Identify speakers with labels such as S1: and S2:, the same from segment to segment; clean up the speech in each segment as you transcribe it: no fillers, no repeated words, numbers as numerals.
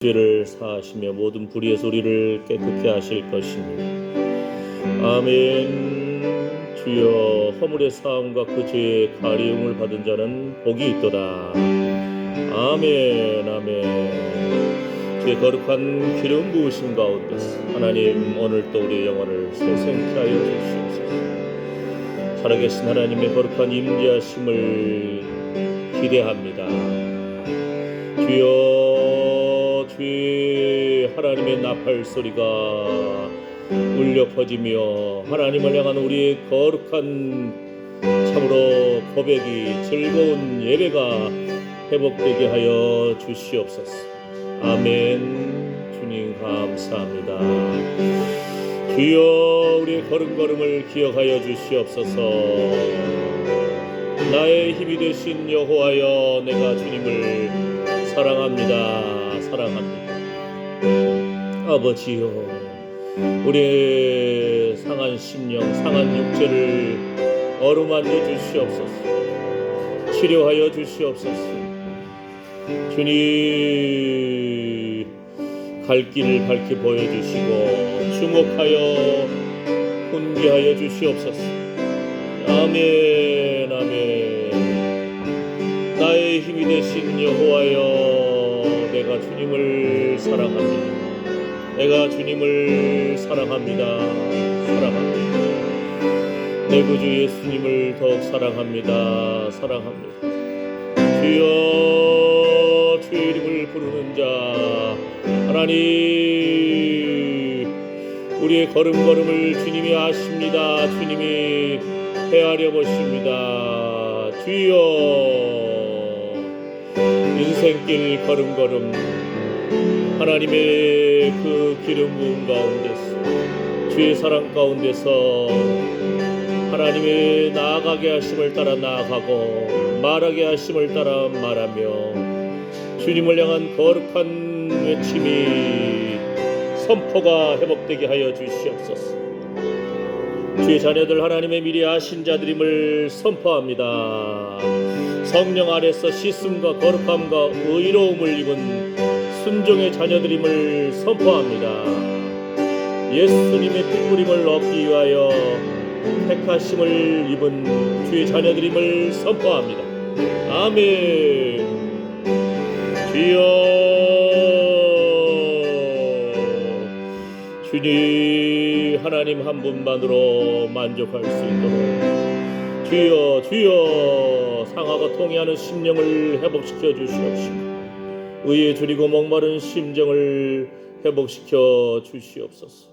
S1: 죄를 사하시며 모든 불의의 소리를 깨끗게 하실 것입니다. 아멘. 주여, 허물의 사함과 그 죄의 가리움을 받은 자는 복이 있도다. 아멘. 아멘. 주의 거룩한 기름 부으심 가운데서 하나님, 오늘도 우리의 영혼을 새생케 하여 주시옵소서. 살아계신 하나님의 거룩한 임재하심을 기대합니다. 주여, 주의 하나님의 나팔 소리가 울려 퍼지며 하나님을 향한 우리의 거룩한 참으로 고백이, 즐거운 예배가 회복되게 하여 주시옵소서. 아멘. 주님 감사합니다. 주여, 우리의 걸음걸음을 기억하여 주시옵소서. 나의 힘이 되신 여호와여, 내가 주님을 사랑합니다. 사랑합니다. 아버지여, 우리의 상한 심령, 상한 육체를 어루만져 주시옵소서. 치료하여 주시옵소서. 주님, 갈 길을 밝히 보여주시고 주목하여 훈계하여 주시옵소서. 아멘. 아멘. 나의 힘이 되신 여호와여, 내가 주님을 사랑합니다. 내가 주님을 사랑합니다. 사랑합니다. 내 구주 예수님을 더욱 사랑합니다. 사랑합니다. 주여, 주의 이름을 부르는 자 하나님, 우리의 걸음걸음을 주님이 아십니다. 주님이 헤아려 보십니다. 주여, 인생길 걸음걸음 하나님의 그 기름 부음 가운데서, 주의 사랑 가운데서 하나님의 나아가게 하심을 따라 나아가고 말하게 하심을 따라 말하며 주님을 향한 거룩한 외침이, 선포가 회복되게 하여 주시옵소서. 주의 자녀들 하나님의 미리 아신 자들임을 선포합니다. 성령 아래서 씻음과 거룩함과 의로움을 입은 순종의 자녀들임을 선포합니다. 예수님의 핏부림을 얻기 위하여 택하심을 입은 주의 자녀들임을 선포합니다. 아멘. 주여, 주님 하나님 한 분만으로 만족할 수 있도록 주여, 주여, 상하고 통해하는 심령을 회복시켜 주시옵시고 의에 줄이고 목마른 심정을 회복시켜 주시옵소서.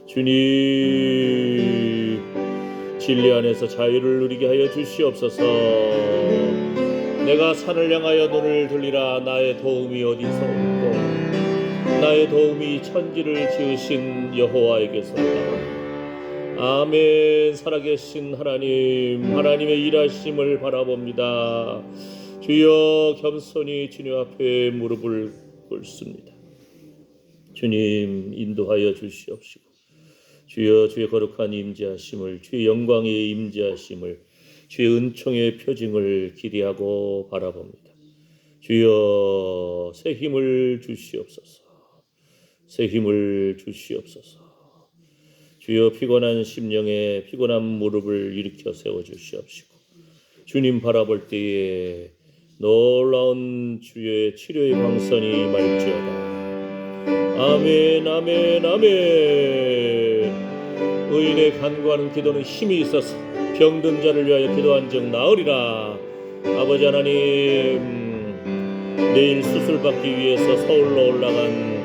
S1: 주님, 진리 안에서 자유를 누리게 하여 주시옵소서. 내가 산을 향하여 눈을 들리라. 나의 도움이 어디서 올까? 나의 도움이 천지를 지으신 여호와에게서다. 아멘. 살아계신 하나님, 하나님의 일하심을 바라봅니다. 주여, 겸손히 주님 앞에 무릎을 꿇습니다. 주님, 인도하여 주시옵시고 주여, 주의 거룩한 임재하심을, 주의 영광의 임재하심을, 주의 은총의 표징을 기대하고 바라봅니다. 주여, 새 힘을 주시옵소서. 새 힘을 주시옵소서. 주여, 피곤한 심령에 피곤한 무릎을 일으켜 세워주시옵시고 주님 바라볼 때에 놀라운 주의 치료의 광선이 말지어다. 아멘. 아멘. 아멘. 의인의 간구하는 기도는 힘이 있어서 병든 자를 위하여 기도한 적 나으리라. 아버지 하나님, 내일 수술받기 위해서 서울로 올라간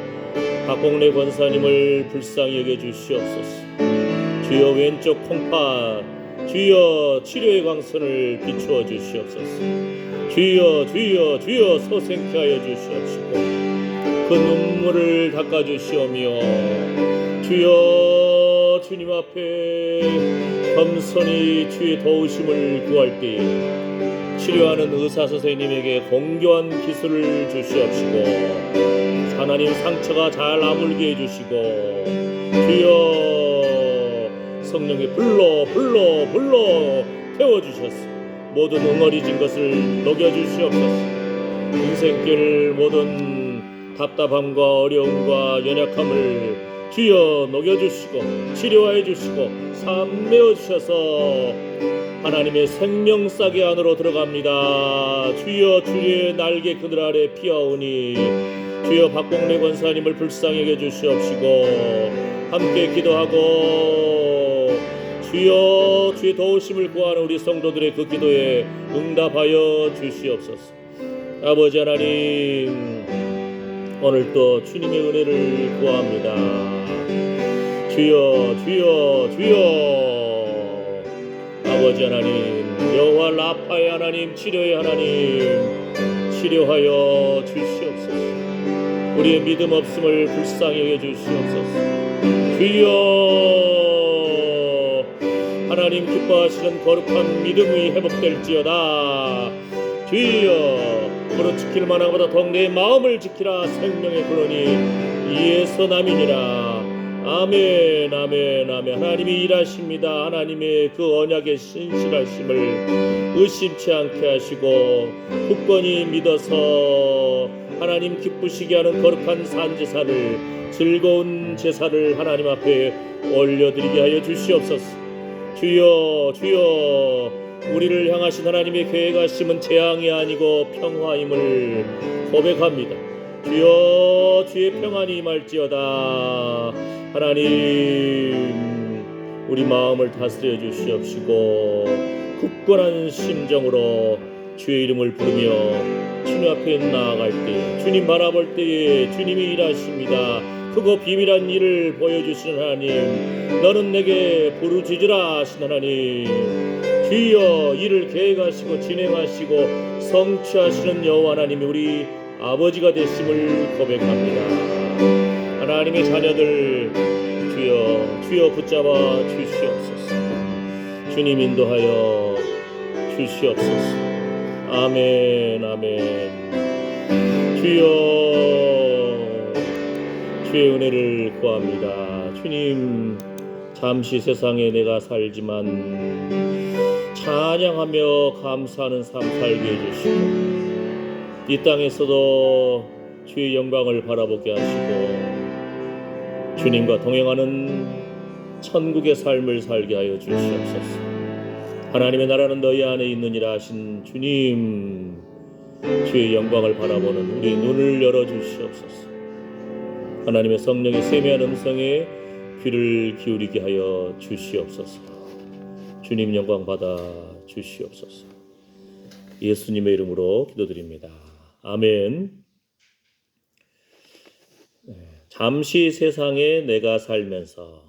S1: 박공래 권사님을 불쌍히 여겨 주시옵소서. 주여, 왼쪽 콩팥, 주여, 치료의 광선을 비추어 주시옵소서. 주여, 주여, 주여, 소생케 하여 주시옵시고 그 눈물을 닦아 주시오며 주여, 주님 앞에 겸손히 주의 도우심을 구할 때에 치료하는 의사 선생님에게 공교한 기술을 주시옵시고 하나님, 상처가 잘 아물게 해주시고 주여, 성령의 불로 태워주셔서 모든 응어리진 것을 녹여주시옵소서. 인생길 모든 답답함과 어려움과 연약함을 주여 녹여주시고 치료하여 주시고 삶내어 주셔서 하나님의 생명싸개 안으로 들어갑니다. 주여 주의 날개 그늘 아래 피하오니 주여 박봉래 권사님을 불쌍히 여겨 주시옵시고 함께 기도하고 주여 주의 도우심을 구하는 우리 성도들의 그 기도에 응답하여 주시옵소서. 아버지 하나님, 오늘도 주님의 은혜를 구합니다. 주여 주여 주여. 아버지 하나님, 여호와 라파의 하나님, 치료의 하나님, 치료하여 주시옵소서. 우리의 믿음 없음을 불쌍히 여겨 주시옵소서. 주여, 하나님 기뻐하시는 거룩한 믿음이 회복될지어다. 주여, 무릇 지킬 만한 보다 더욱 내 마음을 지키라. 생명의 근원이 이에서 남이니라. 아멘 아멘 아멘. 하나님이 일하십니다. 하나님의 그 언약의 신실하심을 의심치 않게 하시고 굳건히 믿어서 하나님 기쁘시게 하는 거룩한 산제사를, 즐거운 제사를 하나님 앞에 올려드리게 하여 주시옵소서. 주여 주여, 우리를 향하신 하나님의 계획하심은 재앙이 아니고 평화임을 고백합니다. 주여, 주의 평안이 임할지어다. 하나님, 우리 마음을 다스려 주시옵시고 굳건한 심정으로 주의 이름을 부르며 주님 앞에 나아갈 때, 주님 바라볼 때에 주님이 일하십니다. 크고 비밀한 일을 보여주시는 하나님, 너는 내게 부르짖으라 하신 하나님, 주여, 이를 계획하시고 진행하시고 성취하시는 여호와 하나님이 우리 아버지가 되심을 고백합니다. 하나님의 자녀들 주여 주여 붙잡아 주시옵소서. 주님 인도하여 주시옵소서. 아멘 아멘. 주여, 주의 은혜를 구합니다. 주님, 잠시 세상에 내가 살지만 찬양하며 감사하는 삶 살게 해주시고 이 땅에서도 주의 영광을 바라보게 하시고 주님과 동행하는 천국의 삶을 살게 하여 주시옵소서. 하나님의 나라는 너희 안에 있느니라 하신 주님, 주의 영광을 바라보는 우리 눈을 열어주시옵소서. 하나님의 성령의 세미한 음성에 귀를 기울이게 하여 주시옵소서. 주님 영광 받아 주시옵소서. 예수님의 이름으로 기도드립니다. 아멘. 잠시 세상에 내가 살면서,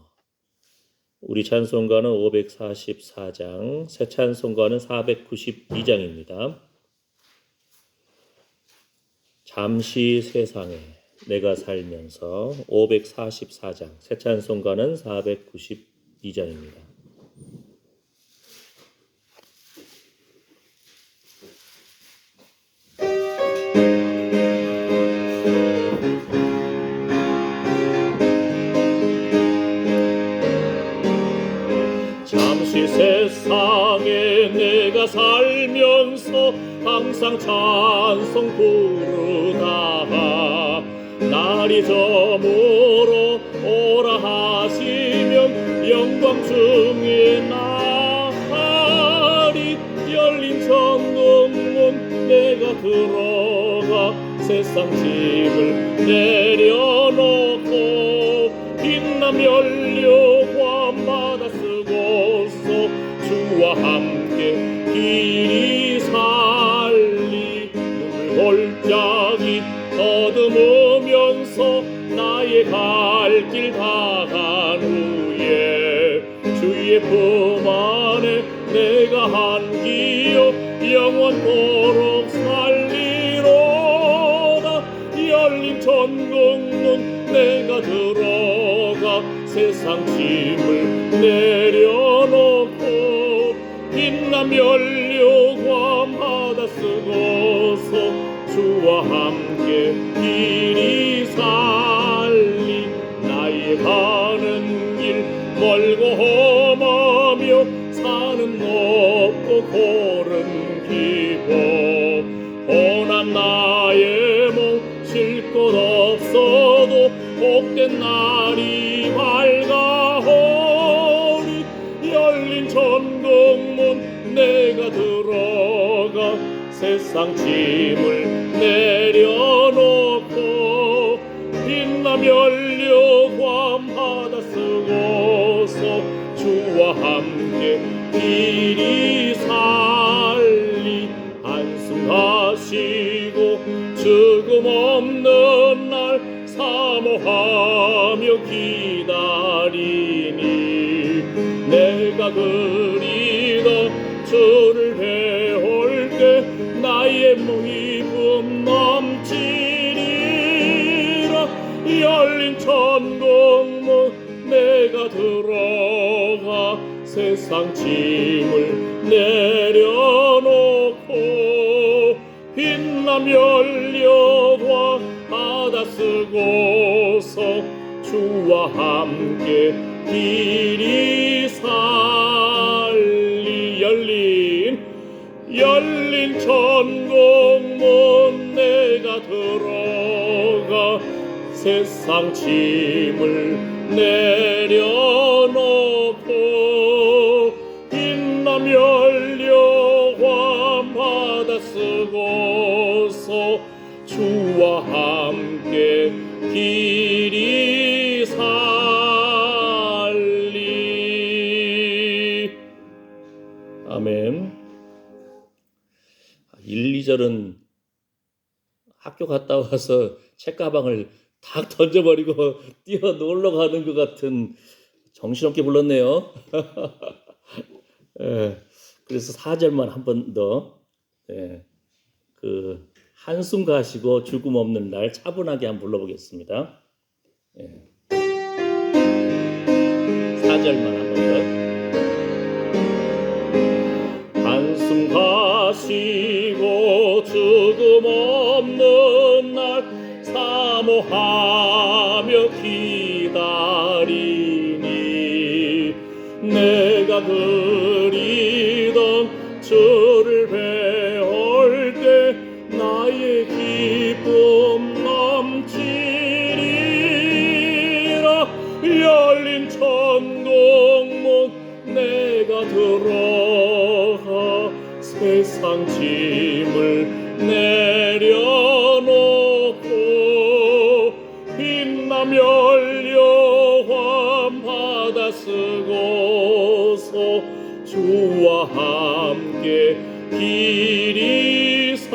S1: 우리 찬송가는 544장, 새 찬송가는 492장입니다. 잠시 세상에 내가 살면서 544장, 새 찬송가는 492장입니다. 잠시 세상에 내가 살면서 항상 찬송 부르다가 날이 저물어 오라 하시면 영광 중에 나가리. 열린 천국문 내가 들어가 세상 짐을 내려놓고 빛남 연료 밤마다 쓰고서 주와 함께 길이 살리. 눈물 골짜기 더듬으면서 나의 갈 길 다 간 후에 주의 품 안에 내가 한기요 영원토록 살리로다. 열린 천국문 내가 들어가 세상 짐을 내려놓고 빛남 연료관 받아 쓰고서 주와 함께 길이 살리. 나의 가는 길 멀고 험하며 산은 높고 고른 기보. 혼한 나의 몸 쉴 곳 복된 날이 밝아오니 열린 천국문 내가 들어가 세상 짐을 내려놓고 빛나며 열려광 바다 쓰고서 주와 함께 길이 살리 안승하시고 죽음 없는 날 사모하며 기다리니 내가 그리던 주를 배울 때 나의 무익음 넘치리라 열린 천국문 내가 들어가 세상 짐을 내려놓고 빛나며 열려와 바다 쓰고서 주와 함께 길이 살리 열린 천국문 내가 들어가 세상 짐을 내려놓고 빛나며 열려와 바다 쓰고서 주와 함께 길이 살리. 아멘. 1, 2절은 학교 갔다 와서 책가방을 탁 던져버리고 뛰어 놀러 가는 것 같은 정신없게 불렀네요. 그래서 4절만 한 번 더 그 한숨 가시고 죽음 없는 날 차분하게 한번 불러보겠습니다. 4절만 한 번 더. 한숨 가시고 죽음 없는 날 사모하며 기다리니 내가 그리던 주를 배울 때 나의 기쁨 넘치리라 열린 천국문 내가 들어가 세상 짐을 내려놓고 빛나며 열려환 바다 쓰고서 주와 함께 길이 살리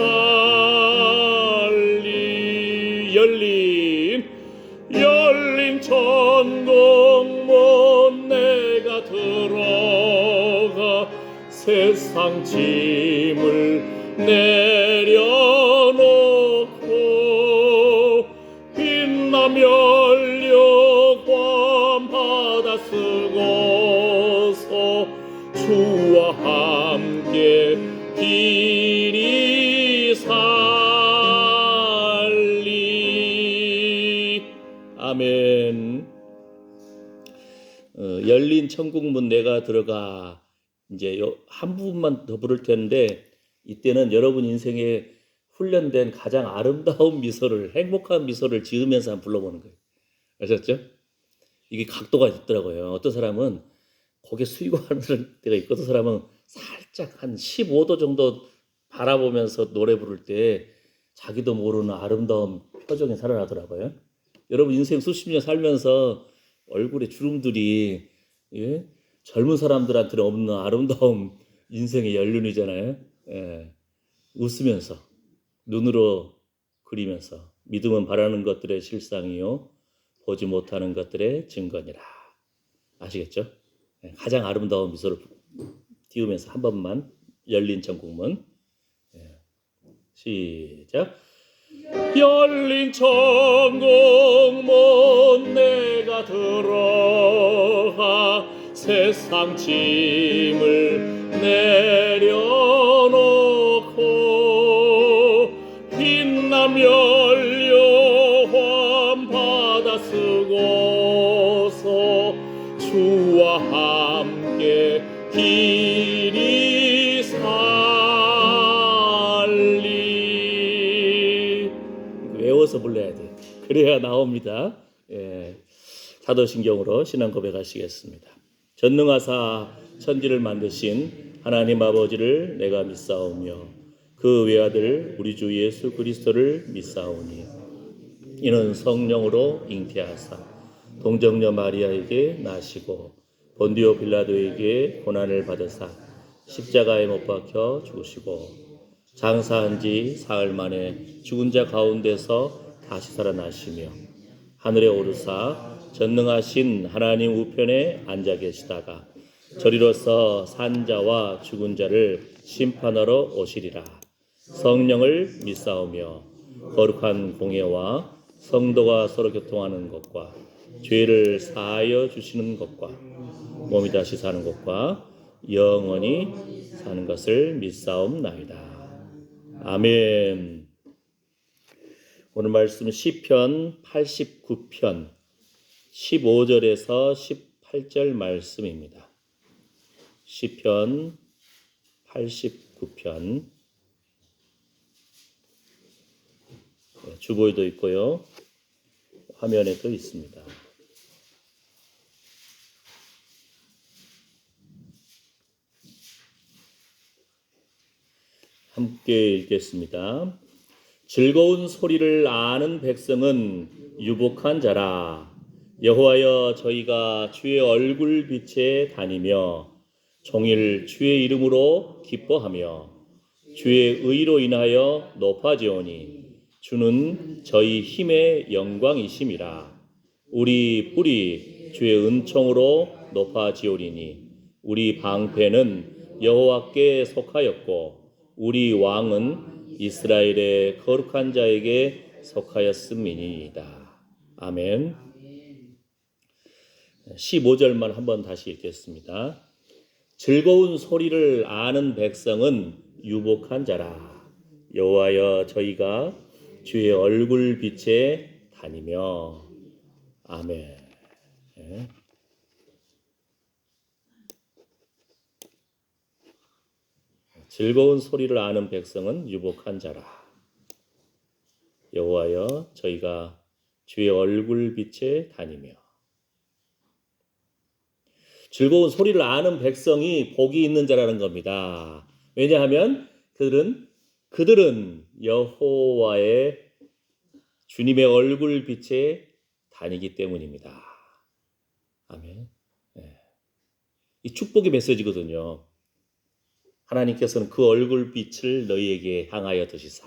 S1: 열린 천국문 내가 들어가 세상 짐을 내려놓고 빛나며 열려광 바다 쓰고서 주와 함께 길이 살리. 아멘. 열린 천국문 내가 들어가 이제 한 부분만 더 부를 텐데 이때는 여러분 인생에 훈련된 가장 아름다운 미소를 행복한 미소를 지으면서 한번 불러보는 거예요. 아셨죠? 이게 각도가 있더라고요. 어떤 사람은 고개 숙이고 하는 때가 있고 어떤 사람은 살짝 한 15도 정도 바라보면서 노래 부를 때 자기도 모르는 아름다운 표정이 살아나더라고요. 여러분 인생 수십 년 살면서 얼굴에 주름들이 젊은 사람들한테는 없는 아름다운 인생의 연륜이잖아요. 웃으면서 눈으로 그리면서 믿음은 바라는 것들의 실상이요 보지 못하는 것들의 증거니라. 아시겠죠? 가장 아름다운 미소를 띄우면서 한 번만 열린 천국문 시작. 열린 천국문 내가 들어가 세상 짐을 내려놓고 빛나며 열려환 바다 쓰고서 주와 함께 길이 살리. 외워서 불러야 돼. 그래야 나옵니다. 예, 사도신경으로 신앙 고백하시겠습니다. 전능하사 천지를 만드신 하나님 아버지를 내가 믿사오며 그 외아들 우리 주 예수 그리스도를 믿사오니 이는 성령으로 잉태하사 동정녀 마리아에게 나시고 본디오 빌라도에게 고난을 받으사 십자가에 못 박혀 죽으시고 장사한 지 사흘 만에 죽은 자 가운데서 다시 살아나시며 하늘에 오르사 전능하신 하나님 우편에 앉아 계시다가 저리로서 산 자와 죽은 자를 심판하러 오시리라. 성령을 믿사오며 거룩한 공예와 성도가 서로 교통하는 것과 죄를 사하여 주시는 것과 몸이 다시 사는 것과 영원히 사는 것을 믿사옵나이다. 아멘. 오늘 말씀은 시편 89편 15절에서 18절 말씀입니다. 시편 89편 주보에도 있고요. 화면에도 있습니다. 함께 읽겠습니다. 즐거운 소리를 아는 백성은 유복한 자라. 여호와여 저희가 주의 얼굴 빛에 다니며 종일 주의 이름으로 기뻐하며 주의 의로 인하여 높아지오니 주는 저희 힘의 영광이심이라. 우리 뿔이 주의 은총으로 높아지오리니 우리 방패는 여호와께 속하였고 우리 왕은 이스라엘의 거룩한 자에게 속하였음이니이다. 아멘. 15절만 한번 다시 읽겠습니다. 즐거운 소리를 아는 백성은 유복한 자라. 여호와여 저희가 주의 얼굴 빛에 다니며. 아멘. 네. 즐거운 소리를 아는 백성은 유복한 자라. 여호와여 저희가 주의 얼굴 빛에 다니며. 즐거운 소리를 아는 백성이 복이 있는 자라는 겁니다. 왜냐하면 그들은 여호와의 주님의 얼굴 빛에 다니기 때문입니다. 아멘. 네. 이 축복의 메시지거든요. 하나님께서는 그 얼굴 빛을 너희에게 향하여 드시사.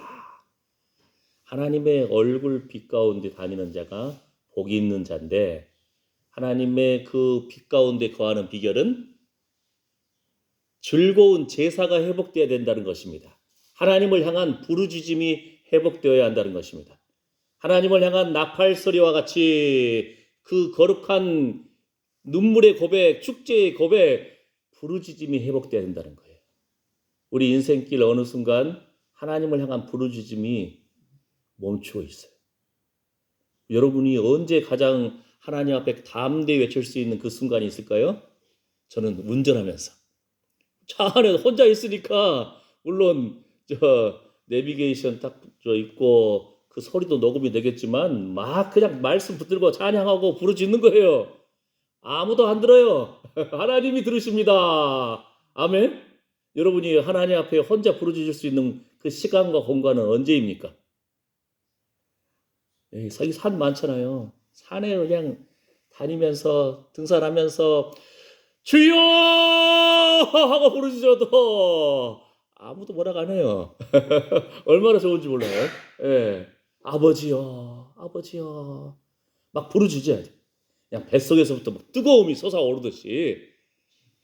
S1: 하나님의 얼굴 빛 가운데 다니는 자가 복이 있는 자인데 하나님의 그 빛 가운데 거하는 비결은 즐거운 제사가 회복되어야 된다는 것입니다. 하나님을 향한 부르짖음이 회복되어야 한다는 것입니다. 하나님을 향한 나팔소리와 같이 그 거룩한 눈물의 고백, 축제의 고백, 부르짖음이 회복되어야 된다는 거예요. 우리 인생길 어느 순간 하나님을 향한 부르짖음이 멈추어 있어요. 여러분이 언제 가장 하나님 앞에 담대히 외칠 수 있는 그 순간이 있을까요? 저는 운전하면서 차 안에 혼자 있으니까 물론 내비게이션 딱 있고 그 소리도 녹음이 되겠지만 막 그냥 말씀 붙들고 찬양하고 부르짖는 거예요. 아무도 안 들어요. 하나님이 들으십니다. 아멘. 여러분이 하나님 앞에 혼자 부르짖을 수 있는 그 시간과 공간은 언제입니까? 여기 산 많잖아요. 산에 그냥 다니면서 등산하면서 주여 하고 부르짖어도 아무도 뭐라고 안 해요. 얼마나 좋은지 몰라요. 예. 아버지여 아버지여 막 부르짖어야 돼. 그냥 뱃속에서부터 막 뜨거움이 솟아오르듯이.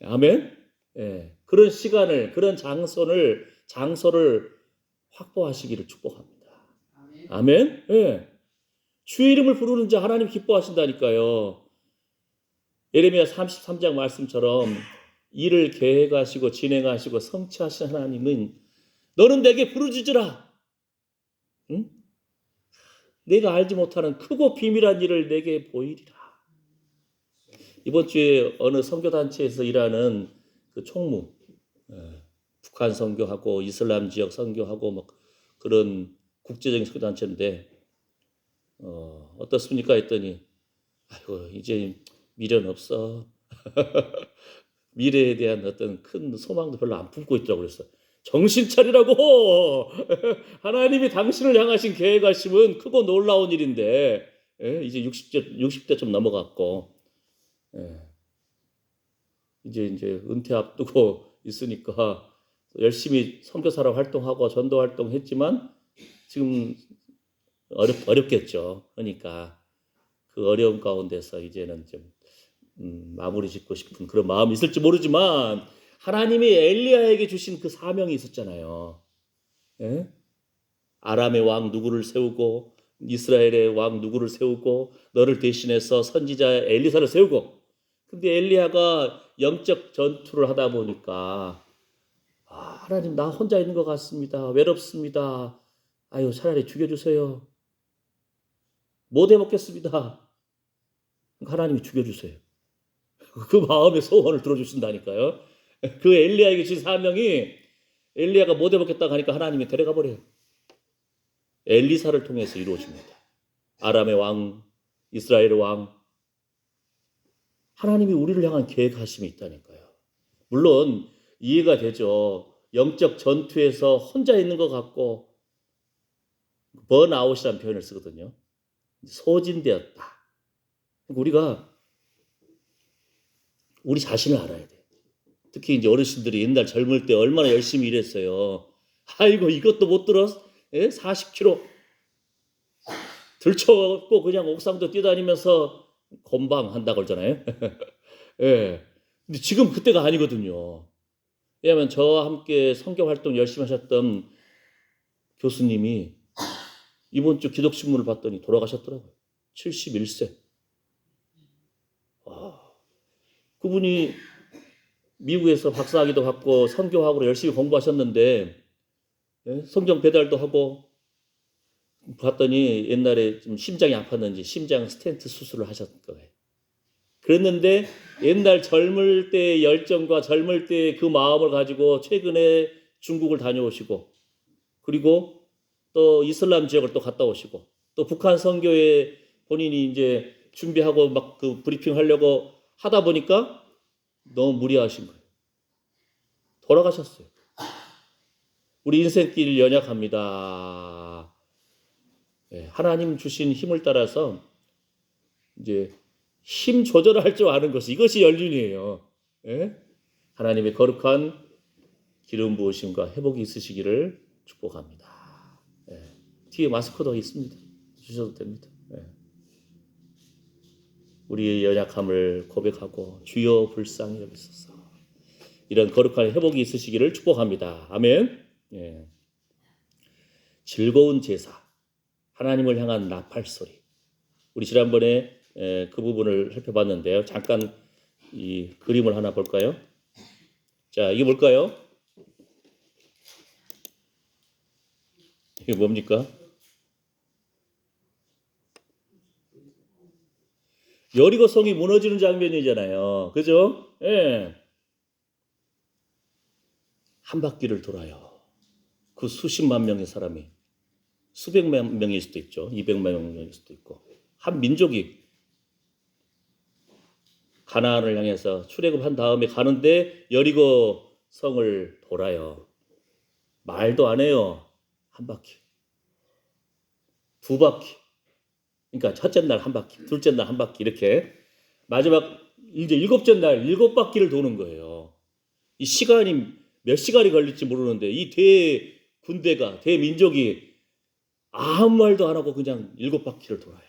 S1: 아멘. 예. 그런 시간을 그런 장소를 확보하시기를 축복합니다. 아멘. 예. 주의 이름을 부르는 자 하나님 기뻐하신다니까요. 예레미야 33장 말씀처럼 일을 계획하시고 진행하시고 성취하신 하나님은 너는 내게 부르짖으라. 응? 내가 알지 못하는 크고 비밀한 일을 내게 보이리라. 이번 주에 어느 선교단체에서 일하는 그 총무, 북한 선교하고 이슬람 지역 선교하고 막 그런 국제적인 선교단체인데 어떻습니까 했더니 아이고 이제 미련 없어. 미래에 대한 어떤 큰 소망도 별로 안 품고 있다고 그랬어. 정신 차리라고! 하나님이 당신을 향하신 계획하심은 크고 놀라운 일인데, 예? 이제 60대 좀 넘어갔고, 예. 이제 은퇴 앞두고 있으니까 열심히 선교사로 활동하고 전도 활동했지만 지금 어렵겠죠. 그러니까 그 어려운 가운데서 이제는 좀 마무리 짓고 싶은 그런 마음이 있을지 모르지만 하나님이 엘리야에게 주신 그 사명이 있었잖아요. 예? 아람의 왕 누구를 세우고 이스라엘의 왕 누구를 세우고 너를 대신해서 선지자 엘리사를 세우고 근데 엘리야가 영적 전투를 하다 보니까 하나님 나 혼자 있는 것 같습니다. 외롭습니다. 아유 차라리 죽여주세요. 못 해먹겠습니다. 하나님이 죽여주세요. 그 마음의 소원을 들어주신다니까요. 그 엘리야에게 주신 사명이 엘리야가 못 해먹겠다고 하니까 하나님이 데려가 버려요. 엘리사를 통해서 이루어집니다. 아람의 왕, 이스라엘의 왕. 하나님이 우리를 향한 계획하심이 있다니까요. 물론 이해가 되죠. 영적 전투에서 혼자 있는 것 같고 번아웃이라는 표현을 쓰거든요. 소진되었다. 우리가 우리 자신을 알아야 돼. 특히 이제 어르신들이 옛날 젊을 때 얼마나 열심히 일했어요. 아이고 이것도 못 들어? 40km 들쳐갖고 그냥 옥상도 뛰다니면서 건방한다고 그러잖아요. 예. 근데 지금 그때가 아니거든요. 왜냐하면 저와 함께 선교 활동 열심히 하셨던 교수님이 이번 주 기독신문을 봤더니 돌아가셨더라고요. 71세. 그분이 미국에서 박사학위도 받고 선교학으로 열심히 공부하셨는데 성경 배달도 하고 봤더니 옛날에 좀 심장이 아팠는지 심장 스텐트 수술을 하셨을 거예요. 그랬는데 옛날 젊을 때의 열정과 젊을 때의 그 마음을 가지고 최근에 중국을 다녀오시고 그리고 또 이슬람 지역을 또 갔다 오시고 또 북한 선교에 본인이 이제 준비하고 막 그 브리핑 하려고 하다 보니까 너무 무리하신 거예요. 돌아가셨어요. 우리 인생길 연약합니다. 하나님 주신 힘을 따라서 이제 힘 조절할 줄 아는 것이 이것이 연륜이에요. 하나님의 거룩한 기름 부으심과 회복이 있으시기를 축복합니다. 뒤에 마스크도 있습니다. 주셔도 됩니다. 우리의 연약함을 고백하고 주여 불쌍히 여기소서. 이런 거룩한 회복이 있으시기를 축복합니다. 아멘. 즐거운 제사, 하나님을 향한 나팔소리. 우리 지난번에 그 부분을 살펴봤는데요. 잠깐 이 그림을 하나 볼까요? 자, 이게 뭘까요? 이게 뭡니까? 여리고 성이 무너지는 장면이잖아요. 그죠? 한 바퀴를 돌아요. 그 수십만 명의 사람이 수백만 명일 수도 있죠. 200만 명일 수도 있고 한 민족이 가나안을 향해서 출애굽한 다음에 가는데 여리고 성을 돌아요. 말도 안 해요. 한 바퀴, 두 바퀴. 그러니까 첫째 날 한 바퀴, 둘째 날 한 바퀴 이렇게 마지막 이제 일곱째 날 7바퀴를 도는 거예요. 이 시간이 몇 시간이 걸릴지 모르는데 이 대군대가 대민족이 아무 말도 안 하고 그냥 7바퀴를 돌아요.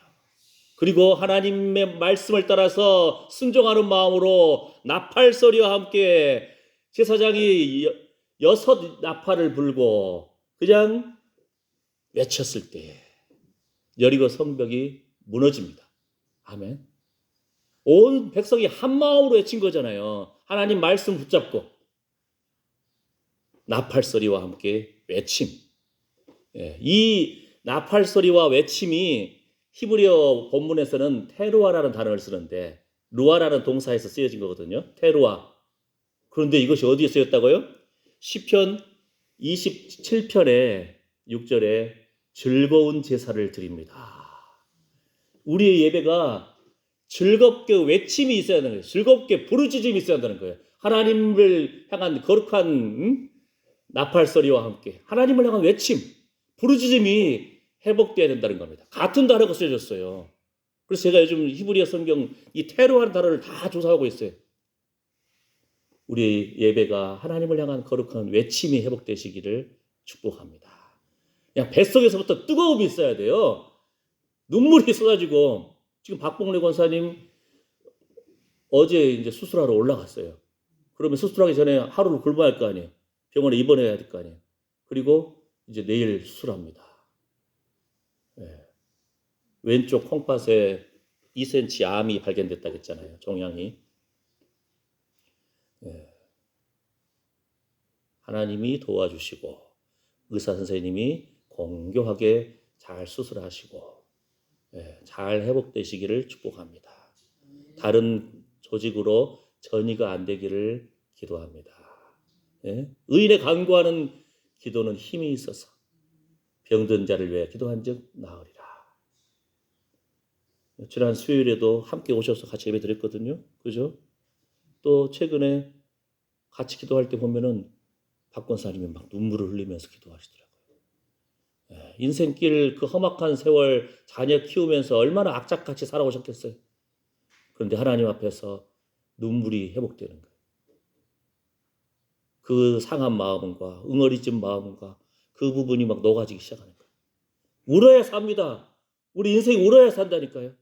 S1: 그리고 하나님의 말씀을 따라서 순종하는 마음으로 나팔 소리와 함께 제사장이 6 나팔을 불고 그냥 외쳤을 때 여리고 성벽이 무너집니다. 아멘. 온 백성이 한 마음으로 외친 거잖아요. 하나님 말씀 붙잡고 나팔 소리와 함께 외침. 이 나팔 소리와 외침이 히브리어 본문에서는 테루아라는 단어를 쓰는데 루아라는 동사에서 쓰여진 거거든요. 테루아. 그런데 이것이 어디에 쓰였다고요? 시편 27편의 6절에 즐거운 제사를 드립니다. 우리의 예배가 즐겁게 외침이 있어야 되는 거예요. 즐겁게 부르짖음이 있어야 되는 거예요. 하나님을 향한 거룩한 나팔 소리와 함께 하나님을 향한 외침, 부르짖음이 회복돼야 된다는 겁니다. 같은 단어가 쓰여졌어요. 그래서 제가 요즘 히브리어 성경 이 테로한 단어를 다 조사하고 있어요. 우리 예배가 하나님을 향한 거룩한 외침이 회복되시기를 축복합니다. 그냥 뱃속에서부터 뜨거움이 있어야 돼요. 눈물이 쏟아지고 지금 박봉래 권사님 어제 이제 수술하러 올라갔어요. 그러면 수술하기 전에 하루를 굶어야 할 거 아니에요. 병원에 입원해야 될 거 아니에요. 그리고 이제 내일 수술합니다. 네. 왼쪽 콩팥에 2cm 암이 발견됐다고 했잖아요. 종양이. 네. 하나님이 도와주시고 의사 선생님이 공교하게 잘 수술하시고 잘 회복되시기를 축복합니다. 다른 조직으로 전이가 안 되기를 기도합니다. 의인의 간구하는 기도는 힘이 있어서 병든 자를 위해 기도한 즉 나으리라. 지난 수요일에도 함께 오셔서 같이 예배 드렸거든요. 그죠? 또 최근에 같이 기도할 때 보면은 박 권사님이 막 눈물을 흘리면서 기도하시더라고요. 인생길 그 험악한 세월 자녀 키우면서 얼마나 악착같이 살아오셨겠어요. 그런데 하나님 앞에서 눈물이 회복되는 거예요. 그 상한 마음과 응어리진 마음과 그 부분이 막 녹아지기 시작하는 거예요. 울어야 삽니다. 우리 인생이 울어야 산다니까요.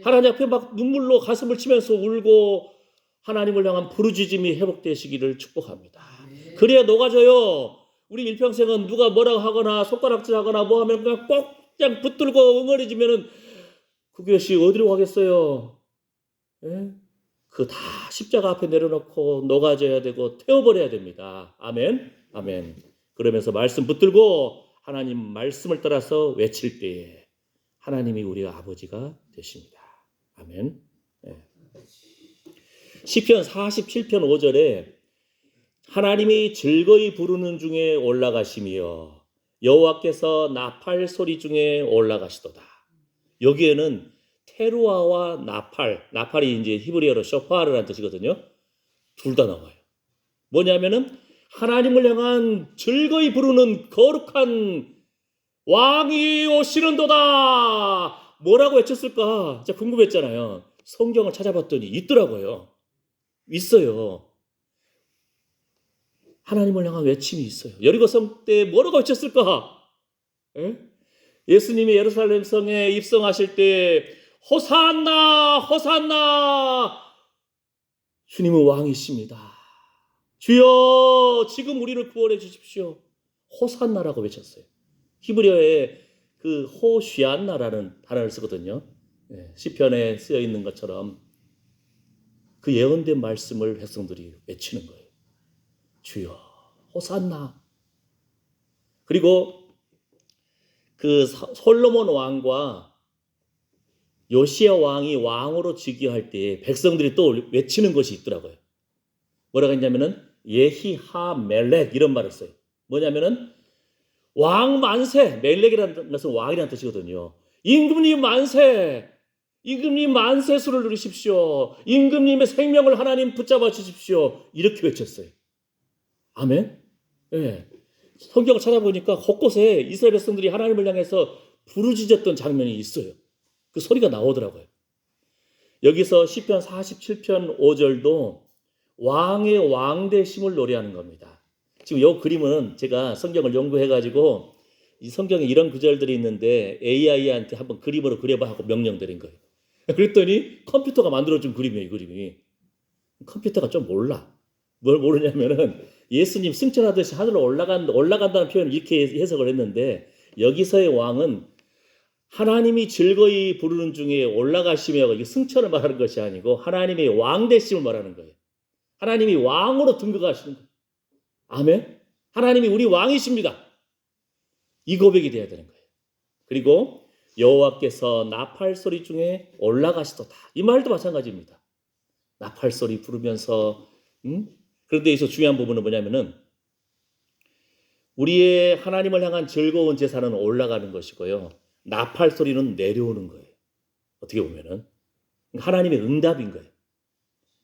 S1: 하나님 앞에 막 눈물로 가슴을 치면서 울고 하나님을 향한 부르짖음이 회복되시기를 축복합니다. 그래야 녹아져요. 우리 일평생은 누가 뭐라고 하거나 손가락질하거나 뭐 하면 그냥 꼭 붙들고 응어리지면은 그것이 어디로 가겠어요? 그 다 십자가 앞에 내려놓고 녹아져야 되고 태워버려야 됩니다. 아멘, 아멘. 그러면서 말씀 붙들고 하나님 말씀을 따라서 외칠 때에 하나님이 우리 아버지가 되십니다. 아멘. 시편 47편 5절에 하나님이 즐거이 부르는 중에 올라가시며 여호와께서 나팔 소리 중에 올라가시도다. 여기에는 테루아와 나팔이 이제 히브리어로 쇼파르라는 뜻이거든요. 둘 다 나와요. 뭐냐면은 하나님을 향한 즐거이 부르는 거룩한 왕이 오시는도다. 뭐라고 외쳤을까? 진짜 궁금했잖아요. 성경을 찾아봤더니 있더라고요. 있어요. 하나님을 향한 외침이 있어요. 여리고성 때 뭐라고 외쳤을까? 예수님이 예루살렘 성에 입성하실 때 호산나 호산나 주님은 왕이십니다. 주여 지금 우리를 구원해 주십시오. 호산나라고 외쳤어요. 히브리어에 그 호시안나라는 단어를 쓰거든요. 시편에 쓰여 있는 것처럼 그 예언된 말씀을 백성들이 외치는 거예요. 주여 호산나. 그리고 그 솔로몬 왕과 요시야 왕이 왕으로 즉위할 때 백성들이 또 외치는 것이 있더라고요. 뭐라고 했냐면은 예히하 멜렉 이런 말을 써요. 뭐냐면은 왕 만세. 멜렉이라는 것은 왕이라는 뜻이거든요. 임금님 만세. 임금님 만세수를 누리십시오. 임금님의 생명을 하나님 붙잡아 주십시오. 이렇게 외쳤어요. 아멘. 네. 성경을 찾아보니까 곳곳에 이스라엘 백성들이 하나님을 향해서 부르짖었던 장면이 있어요. 그 소리가 나오더라고요. 여기서 시편 47편 5절도 왕의 왕되심을 노래하는 겁니다. 지금 이 그림은 제가 성경을 연구해가지고 이 성경에 이런 구절들이 있는데 AI한테 한번 그림으로 그려봐 하고 명령 드린 거예요. 그랬더니 컴퓨터가 만들어준 그림이에요. 이 그림이. 컴퓨터가 좀 몰라. 뭘 모르냐면은 예수님 승천하듯이 하늘로 올라간다는 표현을 이렇게 해석을 했는데 여기서의 왕은 하나님이 즐거이 부르는 중에 올라가시며 이게 승천을 말하는 것이 아니고 하나님의 왕되심을 말하는 거예요. 하나님이 왕으로 등극하시는 거예요. 아멘. 하나님이 우리 왕이십니다. 이 고백이 돼야 되는 거예요. 그리고 여호와께서 나팔 소리 중에 올라가시도다. 이 말도 마찬가지입니다. 나팔 소리 부르면서 그런데 여기서 중요한 부분은 뭐냐면은 우리의 하나님을 향한 즐거운 제사는 올라가는 것이고요. 나팔 소리는 내려오는 거예요. 어떻게 보면은 하나님의 응답인 거예요.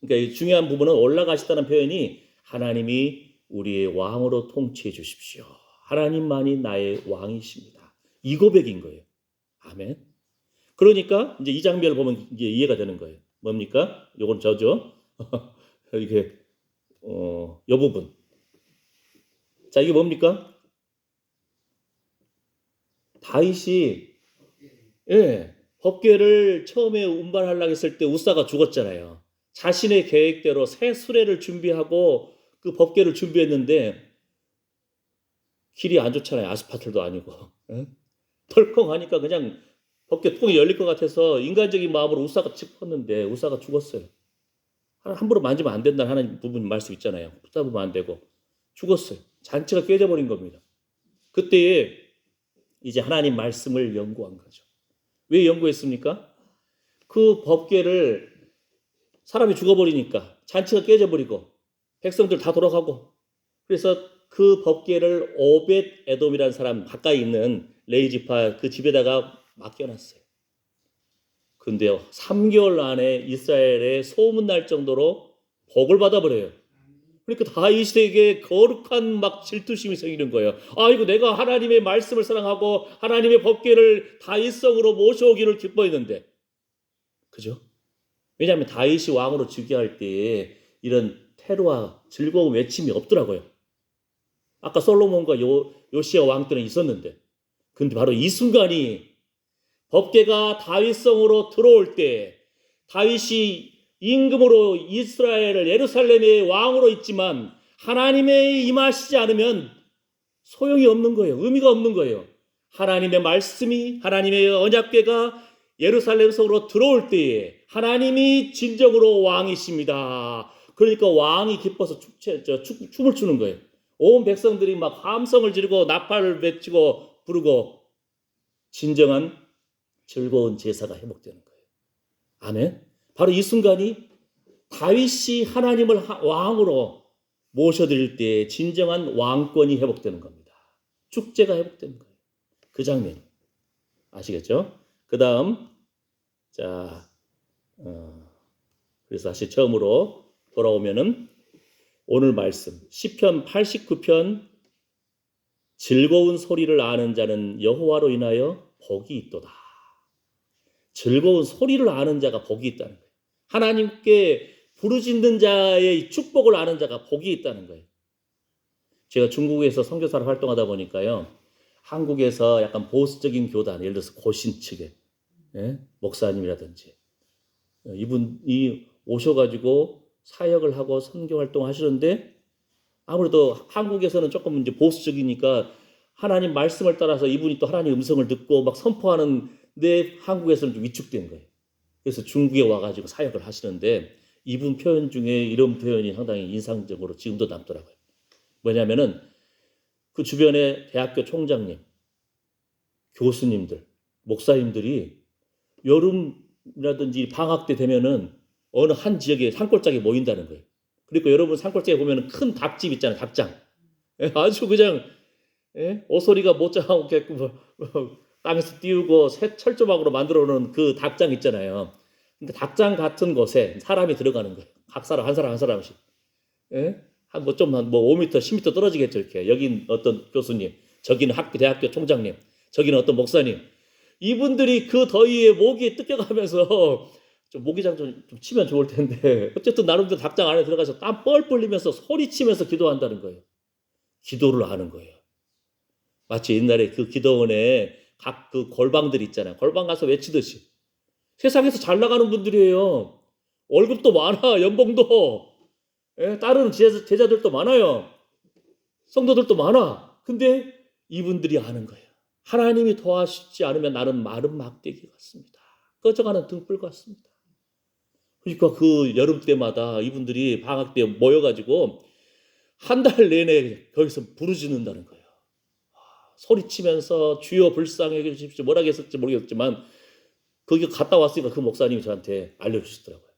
S1: 그러니까 이 중요한 부분은 올라가시다는 표현이 하나님이 우리의 왕으로 통치해 주십시오. 하나님만이 나의 왕이십니다. 이 고백인 거예요. 아멘. 그러니까 이제 이 장면을 보면 이제 이해가 되는 거예요. 뭡니까? 요건 저죠. 이게 요 부분. 자, 이게 뭡니까? 다윗이 법궤를 처음에 운반하려고 했을 때 우사가 죽었잖아요. 자신의 계획대로 새 수레를 준비하고 그 법궤를 준비했는데 길이 안 좋잖아요. 아스팔트도 아니고. 덜컹하니까 그냥 법궤 통이 열릴 것 같아서 인간적인 마음으로 우사가 짚었는데 우사가 죽었어요. 함부로 만지면 안 된다는 하나님 부분 말씀 있잖아요. 붙잡으면 안 되고 죽었어요. 잔치가 깨져버린 겁니다. 그때에 이제 하나님 말씀을 연구한 거죠. 왜 연구했습니까? 그 법궤를 사람이 죽어버리니까 잔치가 깨져버리고 백성들 다 돌아가고 그래서 그 법궤를 오벳 에돔이라는 사람 가까이 있는 레이지파 그 집에다가 맡겨놨어요. 근데요 3개월 안에 이스라엘에 소문날 정도로 복을 받아버려요. 그러니까 다윗에게 거룩한 막 질투심이 생기는 거예요. 이거 내가 하나님의 말씀을 사랑하고 하나님의 법궤를 다윗성으로 모셔오기를 기뻐했는데, 그죠? 왜냐하면 다윗이 왕으로 즉위할 때에 이런 테러와 즐거운 외침이 없더라고요. 아까 솔로몬과 요시야 왕 때는 있었는데, 근데 바로 이 순간이 법궤가 다윗성으로 들어올 때 다윗이 임금으로 이스라엘을 예루살렘의 왕으로 있지만 하나님의 임하시지 않으면 소용이 없는 거예요. 의미가 없는 거예요. 하나님의 말씀이 하나님의 언약궤가 예루살렘 성으로 들어올 때에 하나님이 진정으로 왕이십니다. 그러니까 왕이 기뻐서 춤을 추는 거예요. 온 백성들이 막 함성을 지르고 나팔을 외치고 부르고 진정한 즐거운 제사가 회복되는 거예요. 아멘. 바로 이 순간이 다윗이 하나님을 왕으로 모셔드릴 때 진정한 왕권이 회복되는 겁니다. 축제가 회복되는 거예요. 그 장면 아시겠죠? 그 다음 자 그래서 다시 처음으로 돌아오면은 오늘 말씀 시편 89편 즐거운 소리를 아는 자는 여호와로 인하여 복이 있도다. 즐거운 소리를 아는 자가 복이 있다는 거예요. 하나님께 부르짖는 자의 축복을 아는 자가 복이 있다는 거예요. 제가 중국에서 선교사로 활동하다 보니까요. 한국에서 약간 보수적인 교단, 예를 들어서 고신 측의 목사님이라든지 이분이 오셔가지고 사역을 하고 선교 활동을 하시는데 아무래도 한국에서는 조금 이제 보수적이니까 하나님 말씀을 따라서 이분이 또 하나님 음성을 듣고 막 선포하는데 한국에서는 좀 위축된 거예요. 그래서 중국에 와가지고 사역을 하시는데 이분 표현 중에 이런 표현이 상당히 인상적으로 지금도 남더라고요. 뭐냐면은 그 주변에 대학교 총장님, 교수님들, 목사님들이 여름이라든지 방학 때 되면은 어느 한 지역에 산골짜기에 모인다는 거예요. 그리고 여러분 산골짜기에 보면은 큰 닭집 있잖아요, 닭장. 아주 그냥 오소리가 못 잡아오게끔 땅에서 띄우고 철조망으로 만들어 놓은 그 닭장 있잖아요. 그러니까 닭장 같은 곳에 사람이 들어가는 거예요. 각 사람 한 사람 한 사람씩. 한 뭐 좀 한 뭐 5m, 10m 떨어지겠죠 이렇게. 여긴 어떤 교수님, 저기는 대학교 총장님, 저기는 어떤 목사님. 이분들이 그 더위에 모기에 뜯겨가면서 좀 모기장 좀 치면 좋을 텐데 어쨌든 나름대로 닭장 안에 들어가서 땀 뻘뻘 흘리면서 소리치면서 기도한다는 거예요. 기도를 하는 거예요. 마치 옛날에 그 기도원에 각 그 골방들 있잖아요. 골방 가서 외치듯이. 세상에서 잘 나가는 분들이에요. 월급도 많아, 연봉도. 따르는 제자들도 많아요. 성도들도 많아. 근데 이분들이 아는 거예요. 하나님이 도와주지 않으면 나는 마른 막대기 같습니다. 꺼져가는 등불 같습니다. 그러니까 그 여름 때마다 이분들이 방학 때 모여가지고 한 달 내내 거기서 부르짖는다는 거예요. 소리치면서 주여 불쌍히 해주십시오. 뭐라고 했을지 모르겠지만 거기 갔다 왔으니까 그 목사님이 저한테 알려주시더라고요.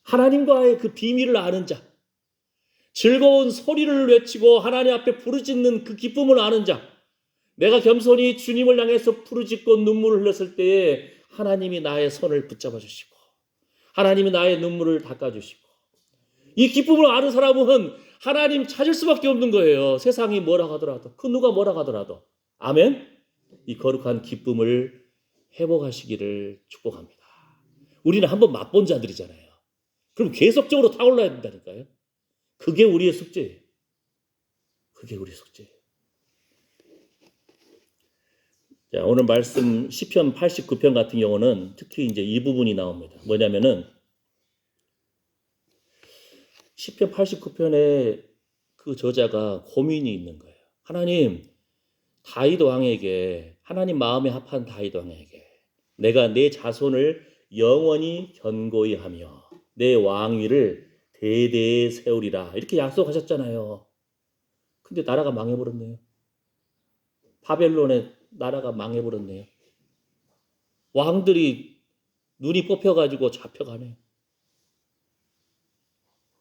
S1: 하나님과의 그 비밀을 아는 자, 즐거운 소리를 외치고 하나님 앞에 부르짖는 그 기쁨을 아는 자, 내가 겸손히 주님을 향해서 부르짖고 눈물을 흘렸을 때에 하나님이 나의 손을 붙잡아 주시고 하나님이 나의 눈물을 닦아주시고 이 기쁨을 아는 사람은 하나님 찾을 수밖에 없는 거예요. 세상이 뭐라 하더라도 그 누가 뭐라 하더라도 아멘. 이 거룩한 기쁨을 회복하시기를 축복합니다. 우리는 한번 맛본 자들이잖아요. 그럼 계속적으로 타올라야 된다니까요. 그게 우리의 숙제예요. 그게 우리의 숙제예요. 자, 오늘 말씀 시편 89편 같은 경우는 특히 이제 이 부분이 나옵니다. 뭐냐면은 시편 89편에 그 저자가 고민이 있는 거예요. 하나님, 다윗 왕에게, 하나님 마음에 합한 다윗 왕에게 내가 내 자손을 영원히 견고히 하며 내 왕위를 대대에 세우리라 이렇게 약속하셨잖아요. 근데 나라가 망해버렸네요. 바벨론의 나라가 망해버렸네요. 왕들이 눈이 뽑혀가지고 잡혀가네요.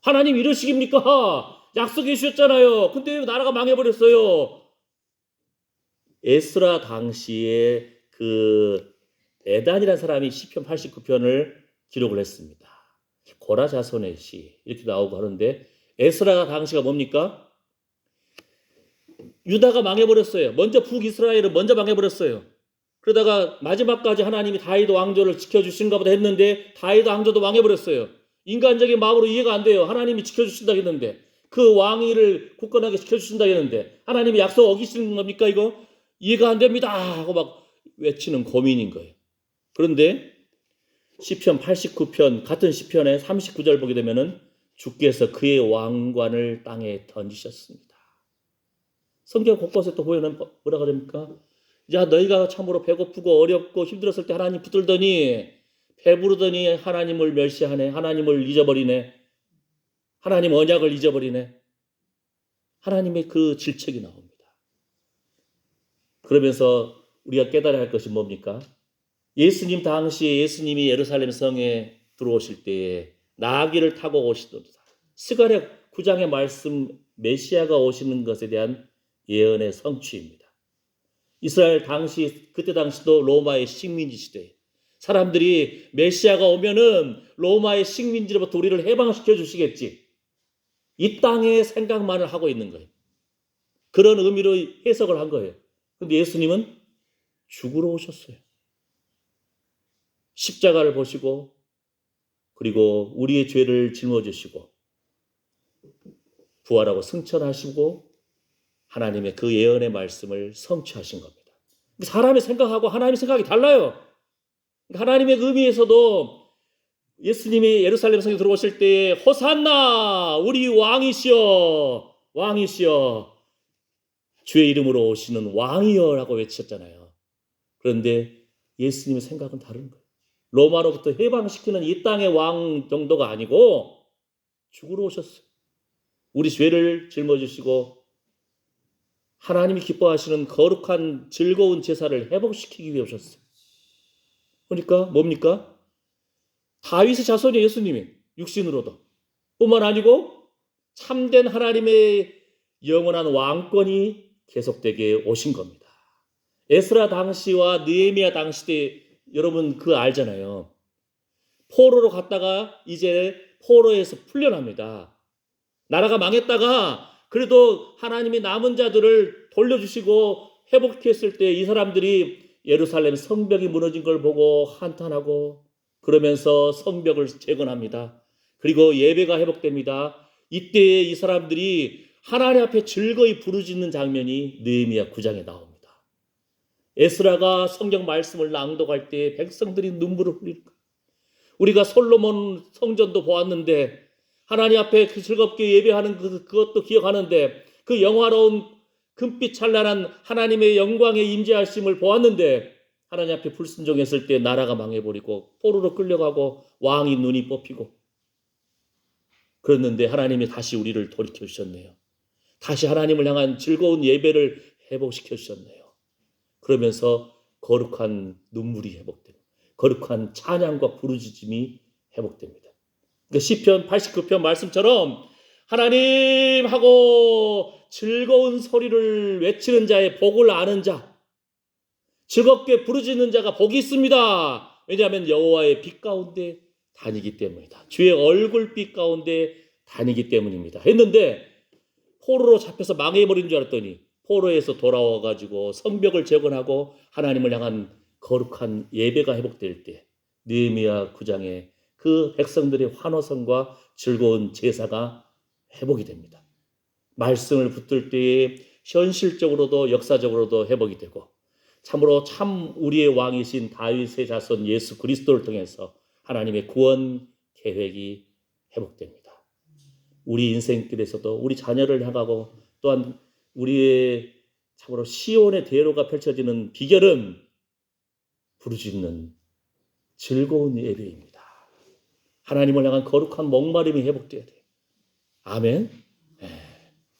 S1: 하나님 이러시깁니까? 약속해 주셨잖아요. 근데 왜 나라가 망해버렸어요? 에스라 당시에 그 에단이라는 사람이 시편 89편을 기록을 했습니다. 고라 자손의 시 이렇게 나오고 하는데 에스라 당시가 뭡니까? 유다가 망해버렸어요. 먼저 북이스라엘은 먼저 망해버렸어요. 그러다가 마지막까지 하나님이 다윗 왕조를 지켜주신가 보다 했는데 다윗 왕조도 망해버렸어요. 인간적인 마음으로 이해가 안 돼요. 하나님이 지켜주신다 했는데 그 왕위를 굳건하게 지켜주신다 했는데 하나님이 약속 어기시는 겁니까 이거? 이해가 안 됩니다 하고 막 외치는 고민인 거예요. 그런데 시편 89편 같은 시편의 39절 보게 되면은 주께서 그의 왕관을 땅에 던지셨습니다. 성경 곳곳에 또 보면은 뭐라 그럽니까? 야 너희가 참으로 배고프고 어렵고 힘들었을 때 하나님 붙들더니 배부르더니 하나님을 멸시하네. 하나님을 잊어버리네. 하나님 언약을 잊어버리네. 하나님의 그 질책이 나옵니다. 그러면서 우리가 깨달아야 할 것이 뭡니까? 예수님 당시에 예수님이 예루살렘 성에 들어오실 때에 나귀를 타고 오시도다. 스가랴 9장의 말씀 메시아가 오시는 것에 대한 예언의 성취입니다. 이스라엘 당시 그때 당시도 로마의 식민지 시대에 사람들이 메시아가 오면은 로마의 식민지로부터 우리를 해방시켜 주시겠지. 이 땅의 생각만을 하고 있는 거예요. 그런 의미로 해석을 한 거예요. 그런데 예수님은 죽으러 오셨어요. 십자가를 보시고 그리고 우리의 죄를 짊어지시고 부활하고 승천하시고 하나님의 그 예언의 말씀을 성취하신 겁니다. 사람의 생각하고 하나님의 생각이 달라요. 하나님의 의미에서도 예수님이 예루살렘 성에 들어오실 때에 호산나 우리 왕이시여 왕이시여 주의 이름으로 오시는 왕이여라고 외쳤잖아요. 그런데 예수님의 생각은 다른 거예요. 로마로부터 해방시키는 이 땅의 왕 정도가 아니고 죽으러 오셨어요. 우리 죄를 짊어지시고 하나님이 기뻐하시는 거룩한 즐거운 제사를 회복시키기 위해 오셨어요. 그러니까 뭡니까? 다윗의 자손이 예수님이 육신으로도 뿐만 아니고 참된 하나님의 영원한 왕권이 계속되게 오신 겁니다. 에스라 당시와 느헤미야 당시 때 여러분 그거 알잖아요. 포로로 갔다가 이제 포로에서 풀려납니다. 나라가 망했다가 그래도 하나님이 남은 자들을 돌려주시고 회복했을 때 이 사람들이 예루살렘 성벽이 무너진 걸 보고 한탄하고 그러면서 성벽을 재건합니다. 그리고 예배가 회복됩니다. 이때에 이 사람들이 하나님 앞에 즐거이 부르짖는 장면이 느헤미야 9장에 나옵니다. 에스라가 성경 말씀을 낭독할 때 백성들이 눈물을 흘릴 거예요. 우리가 솔로몬 성전도 보았는데 하나님 앞에 그 즐겁게 예배하는 그것도 기억하는데 그 영화로운 금빛 찬란한 하나님의 영광의 임재하심을 보았는데 하나님 앞에 불순종했을 때 나라가 망해버리고 포로로 끌려가고 왕이 눈이 뽑히고 그랬는데 하나님이 다시 우리를 돌이켜 주셨네요. 다시 하나님을 향한 즐거운 예배를 회복시켜 주셨네요. 그러면서 거룩한 눈물이 회복됩니다. 거룩한 찬양과 부르짖음이 회복됩니다. 그러니까 시편 89편 말씀처럼 하나님 하고 즐거운 소리를 외치는 자의 복을 아는 자, 즐겁게 부르짖는 자가 복이 있습니다. 왜냐하면 여호와의 빛 가운데 다니기 때문이다. 주의 얼굴빛 가운데 다니기 때문입니다. 했는데 포로로 잡혀서 망해버린 줄 알았더니 포로에서 돌아와가지고 성벽을 재건하고 하나님을 향한 거룩한 예배가 회복될 때 느헤미야 9장에 그 백성들의 환호성과 즐거운 제사가 회복이 됩니다. 말씀을 붙들 때에 현실적으로도 역사적으로도 회복이 되고 참으로 참 우리의 왕이신 다윗의 자손 예수 그리스도를 통해서 하나님의 구원 계획이 회복됩니다. 우리 인생길에서도 우리 자녀를 향하고 또한 우리의 참으로 시온의 대로가 펼쳐지는 비결은 부르짖는 즐거운 예배입니다. 하나님을 향한 거룩한 목마름이 회복돼야 돼요. 아멘.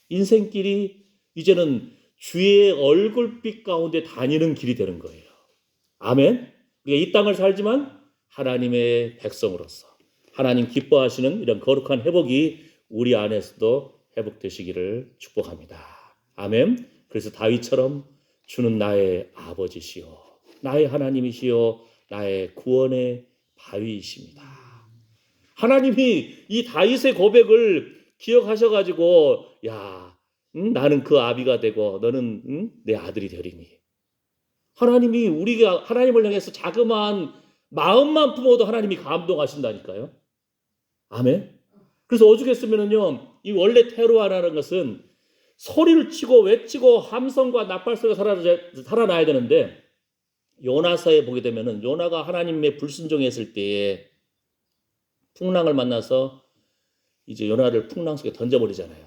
S1: 인생길이 이제는 주의 얼굴빛 가운데 다니는 길이 되는 거예요. 아멘. 우리가 이 땅을 살지만 하나님의 백성으로서 하나님 기뻐하시는 이런 거룩한 회복이 우리 안에서도 회복되시기를 축복합니다. 아멘. 그래서 다윗처럼 주는 나의 아버지시요 나의 하나님이시요 나의 구원의 바위이십니다. 하나님이 이 다윗의 고백을 기억하셔가지고 나는 그 아비가 되고 너는 내 아들이 되리니. 하나님이 우리가 하나님을 향해서 자그마한 마음만 품어도 하나님이 감동하신다니까요. 아멘. 그래서 오죽했으면은요, 이 원래 테루아라는 것은 소리를 치고 외치고 함성과 나팔소리가 살아나야 되는데 요나서에 보게 되면은 요나가 하나님의 불순종했을 때에 풍랑을 만나서 이제 요나를 풍랑 속에 던져버리잖아요.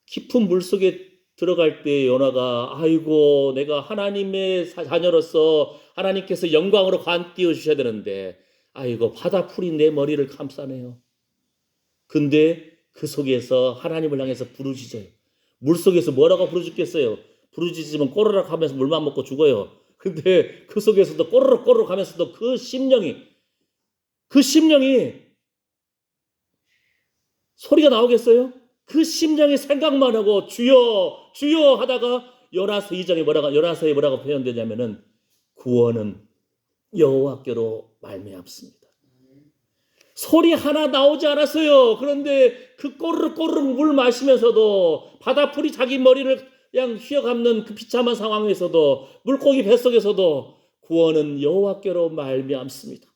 S1: 깊은 물 속에 들어갈 때 요나가 아이고 내가 하나님의 자녀로서 하나님께서 영광으로 관 띄워주셔야 되는데 아이고 바다풀이 내 머리를 감싸네요. 근데 그 속에서 하나님을 향해서 부르짖어요. 물 속에서 뭐라고 부르짖겠어요? 부르짖으면 꼬르륵 하면서 물만 먹고 죽어요. 근데 그 속에서도 꼬르륵 하면서도 그 심령이 소리가 나오겠어요? 그 심령이 생각만 하고 주여 주여 하다가 요나서 2장에 요나서에 뭐라고 표현되냐면은 구원은 여호와께로 말미암습니다. 소리 하나 나오지 않았어요. 그런데 그 꼬르륵 물 마시면서도 바다풀이 자기 머리를 그냥 휘어감는 그 비참한 상황에서도 물고기 뱃속에서도 구원은 여호와께로 말미암습니다.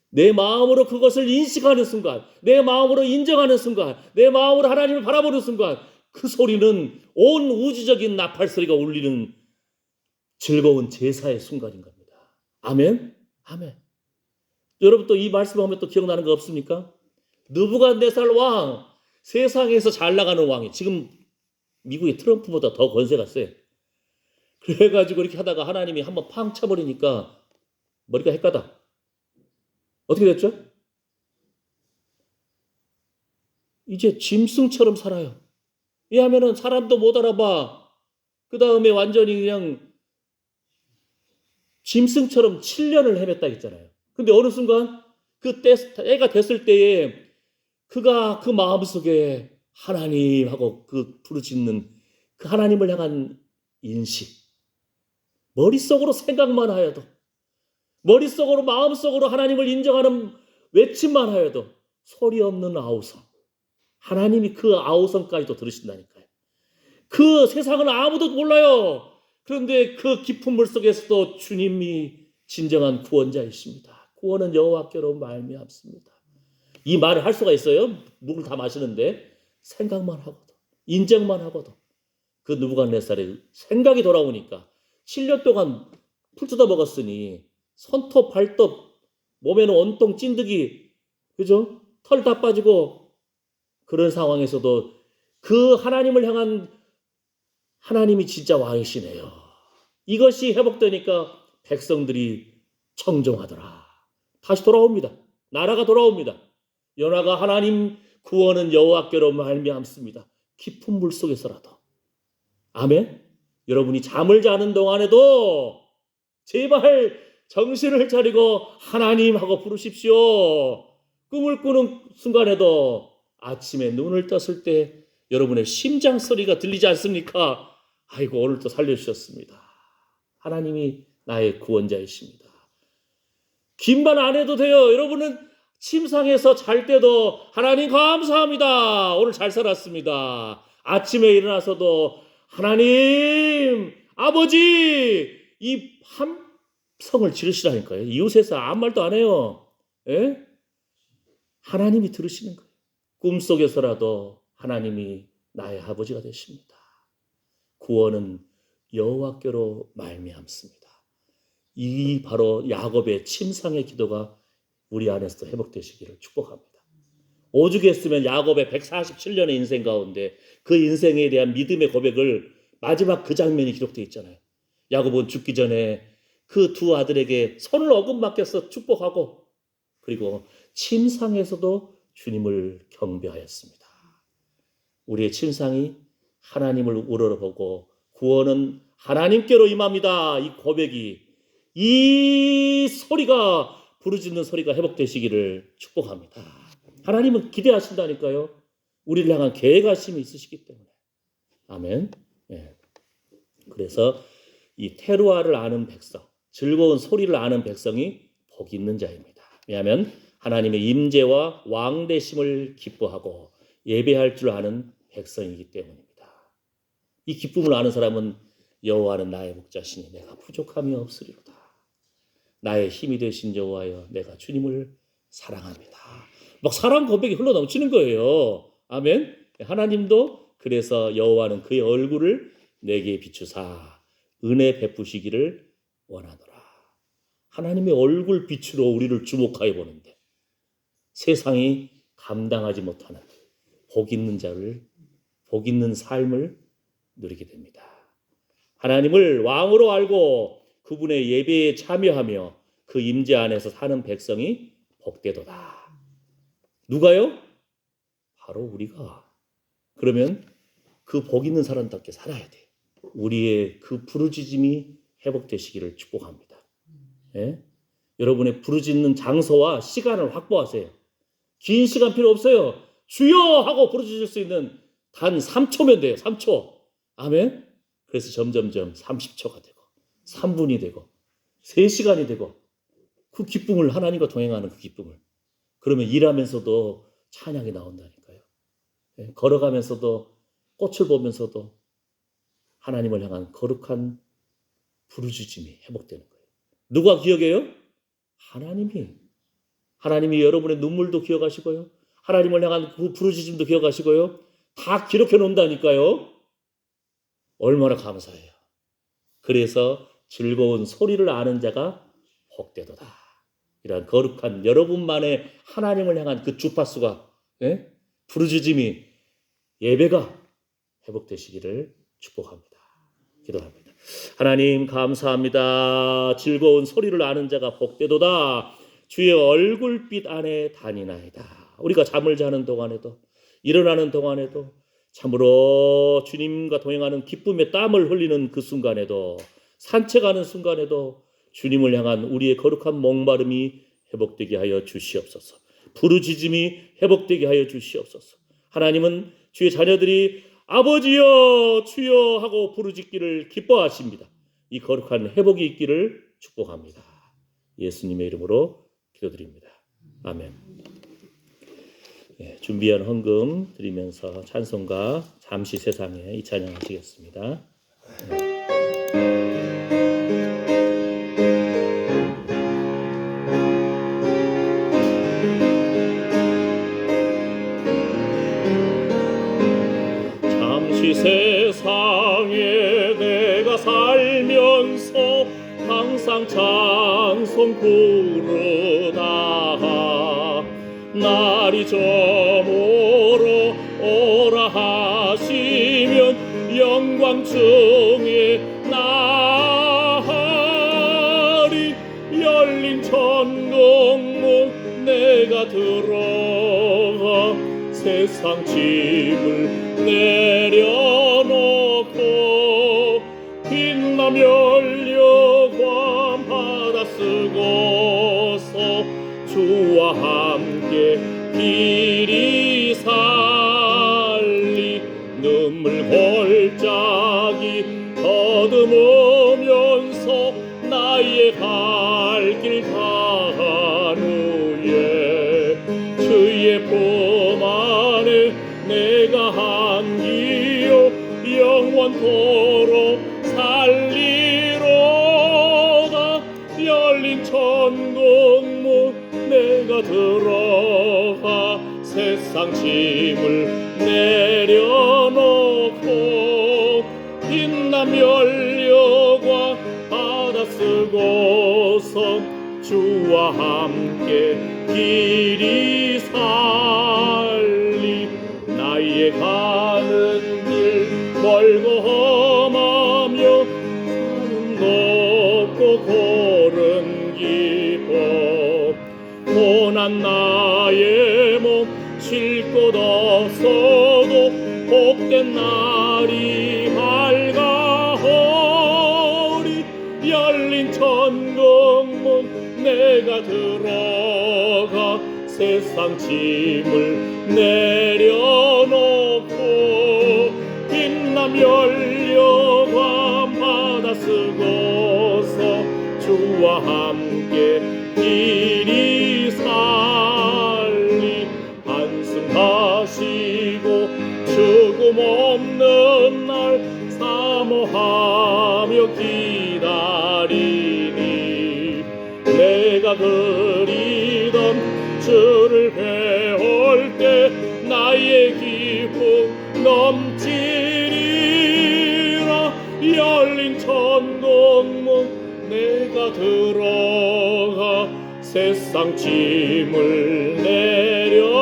S1: 내 마음으로 그것을 인식하는 순간, 내 마음으로 인정하는 순간, 내 마음으로 하나님을 바라보는 순간 그 소리는 온 우주적인 나팔 소리가 울리는 즐거운 제사의 순간인 겁니다. 아멘? 아멘. 여러분 또 이 말씀하면 또 기억나는 거 없습니까? 느부갓네살 왕, 세상에서 잘 나가는 왕이 지금 미국의 트럼프보다 더 권세가 세. 그래가지고 이렇게 하다가 하나님이 한번 팡 쳐버리니까 머리가 헷가다. 어떻게 됐죠? 이제 짐승처럼 살아요. 왜냐하면 사람도 못 알아봐. 그 다음에 완전히 그냥 짐승처럼 7년을 헤맸다 했잖아요. 근데 어느 순간 그 때가 됐을 때에 그가 그 마음속에 하나님하고 그 부르짖는 그 하나님을 향한 인식, 머릿속으로 생각만 하여도, 머릿속으로 마음속으로 하나님을 인정하는 외침만 하여도 소리 없는 아우성, 하나님이 그 아우성까지도 들으신다니까요. 그 세상은 아무도 몰라요. 그런데 그 깊은 물속에서도 주님이 진정한 구원자이십니다. 구원은 여호와께로 말미암습니다. 이 말을 할 수가 있어요? 물을 다 마시는데 생각만 하고도 인정만 하고도 그 느부갓네살의 생각이 돌아오니까 7년 동안 풀 뜯어 먹었으니 손톱 발톱 몸에는 온통 찐득이 그죠? 털 다 빠지고 그런 상황에서도 그 하나님을 향한 하나님이 진짜 왕이시네요. 이것이 회복되니까 백성들이 청종하더라. 다시 돌아옵니다. 나라가 돌아옵니다. 요나가 하나님 구원은 여호와께로 말미암습니다. 깊은 물 속에서라도. 아멘. 여러분이 잠을 자는 동안에도 제발 정신을 차리고 하나님하고 부르십시오. 꿈을 꾸는 순간에도 아침에 눈을 떴을 때 여러분의 심장 소리가 들리지 않습니까? 아이고 오늘도 살려주셨습니다. 하나님이 나의 구원자이십니다. 긴말 안 해도 돼요. 여러분은 침상에서 잘 때도 하나님 감사합니다. 오늘 잘 살았습니다. 아침에 일어나서도 하나님 아버지 이 함성을 지르시라니까요. 이웃에서 아무 말도 안 해요. 예? 하나님이 들으시는 거예요. 꿈속에서라도 하나님이 나의 아버지가 되십니다. 구원은 여호와께로 말미암습니다. 이 바로 야곱의 침상의 기도가 우리 안에서도 회복되시기를 축복합니다. 오죽했으면 야곱의 147년의 인생 가운데 그 인생에 대한 믿음의 고백을 마지막 그 장면이 기록되어 있잖아요. 야곱은 죽기 전에 그 두 아들에게 손을 어긋맞겨서 축복하고 그리고 침상에서도 주님을 경배하였습니다. 우리의 침상이 하나님을 우러러보고 구원은 하나님께로 임합니다. 이 고백이 이 소리가 부르짖는 소리가 회복되시기를 축복합니다. 하나님은 기대하신다니까요. 우리를 향한 계획하심이 있으시기 때문에. 아멘. 예. 그래서 이 테루아를 아는 백성, 즐거운 소리를 아는 백성이 복 있는 자입니다. 왜냐하면 하나님의 임재와 왕되심을 기뻐하고 예배할 줄 아는 백성이기 때문입니다. 이 기쁨을 아는 사람은 여호와는 나의 목자시니 내가 부족함이 없으리로다. 나의 힘이 되신 여호와여 내가 주님을 사랑합니다. 막 사랑 고백이 흘러넘치는 거예요. 아멘. 하나님도 그래서 여호와는 그의 얼굴을 내게 비추사 은혜 베푸시기를 원하노라. 하나님의 얼굴 빛으로 우리를 주목하여 보는데 세상이 감당하지 못하는 복 있는 자를 복 있는 삶을 누리게 됩니다. 하나님을 왕으로 알고 그분의 예배에 참여하며 그 임재 안에서 사는 백성이 복되도다. 누가요? 바로 우리가. 그러면 그 복 있는 사람답게 살아야 돼. 우리의 그 부르짖음이 회복되시기를 축복합니다. 예? 여러분의 부르짖는 장소와 시간을 확보하세요. 긴 시간 필요 없어요. 주여 하고 부르짖을 수 있는 단 3초면 돼요. 3초. 아멘. 그래서 점점점 30초가 되고 3분이 되고 3시간이 되고 그 기쁨을 하나님과 동행하는 그 기쁨을 그러면 일하면서도 찬양이 나온다니까요. 예? 걸어가면서도 꽃을 보면서도 하나님을 향한 거룩한 부르짖음이 회복되는 거예요. 누가 기억해요? 하나님이 여러분의 눈물도 기억하시고요. 하나님을 향한 그 부르짖음도 기억하시고요. 다 기록해 놓는다니까요. 얼마나 감사해요. 그래서 즐거운 소리를 아는 자가 복되도다. 이런 거룩한 여러분만의 하나님을 향한 그 주파수가 예? 부르짖음이 예배가 회복되시기를 축복합니다. 기도합니다. 하나님 감사합니다. 즐거운 소리를 아는 자가 복되도다. 주의 얼굴빛 안에 다니나이다. 우리가 잠을 자는 동안에도 일어나는 동안에도 참으로 주님과 동행하는 기쁨의 땀을 흘리는 그 순간에도 산책하는 순간에도 주님을 향한 우리의 거룩한 목마름이 회복되게 하여 주시옵소서. 부르짖음이 회복되게 하여 주시옵소서. 하나님은 주의 자녀들이 아버지여 주여 하고 부르짖기를 기뻐하십니다. 이 거룩한 회복이 있기를 축복합니다. 예수님의 이름으로 기도드립니다. 아멘. 예, 준비한 헌금 드리면서 찬송가 잠시 세상에 이 찬양 하시겠습니다. 잠시 세상에 내가 살면서 항상 찬송 부르다 날이 저물어 오라 하시면 영광 중에 나리 열린 천국문 내가 들어가 세상 짐을 내려놓고 빛나며 열려관 바다 쓰고서 주와 함께 길이 살리 눈물 골짜기 더듬으면서 나의 갈 길 가 주의 품 안에 내가 안기요 영원토록 살리로다. 열린 천국문 내가 들어가 세상 짐을 내려놓고 빛난 연료와 받아 쓰고서 주와 함께 길이 살리. 나의 가는 길 멀고 험하며 산은 높고 고른 기법 고난 나의 몸 쉴 곳 없어도 복된 날이 밝아오리. 열린 천국문 내가 들어가 세상 짐을 내려놓고 빛남 연료관 받아 쓰고서 주와 함께 길이 살리. 한숨하시고 죽음 없는 날 사모하며 기다리니. 내가 그리던 주를 배울 때 나의 기쁨 넘치리라. 열린 천국문 내가 들어가 세상 짐을 내려놓고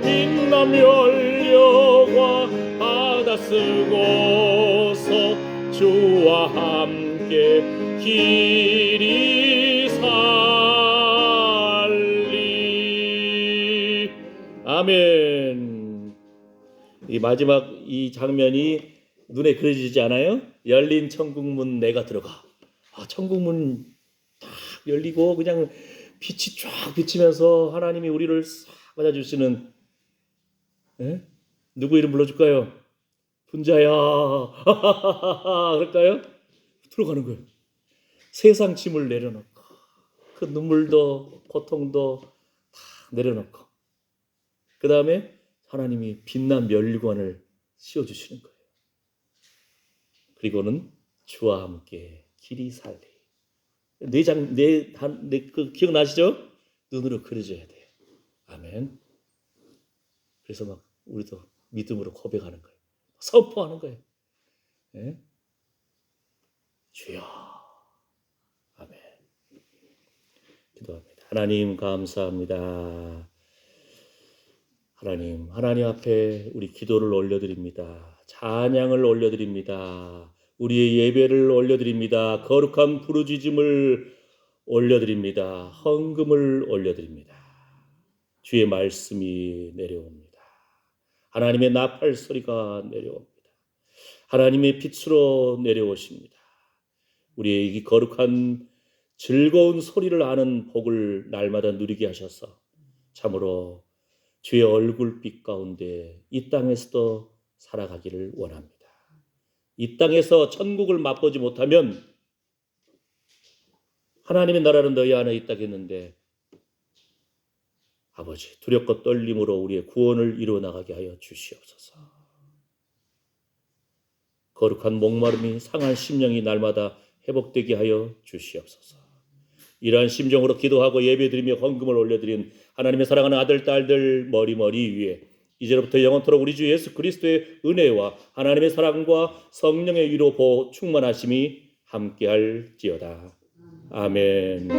S1: 빛남 연료와 받아 쓰고서 주와 함께 길이 살리. 아멘. 이 마지막 이 장면이 눈에 그려지지 않아요? 열린 천국문 내가 들어가. 천국문 딱 열리고 그냥 빛이 쫙 비치면서 하나님이 우리를 싹 맞아주시는. 누구 이름 불러줄까요? 분자야. 그럴까요? 들어가는 거예요. 세상 짐을 내려놓고 그 눈물도 고통도 다 내려놓고 그 다음에 하나님이 빛난 멸류관을 씌워주시는 거예요. 그리고는 주와 함께 길이 살리. 그 기억나시죠? 눈으로 그려져야 돼요. 아멘. 그래서 막 우리도 믿음으로 고백하는 거예요. 선포하는 거예요. 네? 주여. 아멘. 기도합니다. 하나님 감사합니다. 하나님 앞에 우리 기도를 올려드립니다. 찬양을 올려드립니다. 우리의 예배를 올려드립니다. 거룩한 부르짖음을 올려드립니다. 헌금을 올려드립니다. 주의 말씀이 내려옵니다. 하나님의 나팔 소리가 내려옵니다. 하나님의 빛으로 내려오십니다. 우리의 이 거룩한 즐거운 소리를 아는 복을 날마다 누리게 하셔서 참으로 주의 얼굴빛 가운데 이 땅에서도 살아가기를 원합니다. 이 땅에서 천국을 맛보지 못하면 하나님의 나라는 너희 안에 있다겠는데 아버지 두렵고 떨림으로 우리의 구원을 이루어 나가게 하여 주시옵소서. 거룩한 목마름이 상한 심령이 날마다 회복되게 하여 주시옵소서. 이러한 심정으로 기도하고 예배드리며 헌금을 올려드린 하나님의 사랑하는 아들 딸들 머리 위에 이제로부터 영원토록 우리 주 예수 그리스도의 은혜와 하나님의 사랑과 성령의 위로 보호 충만하심이 함께할지어다. 아멘.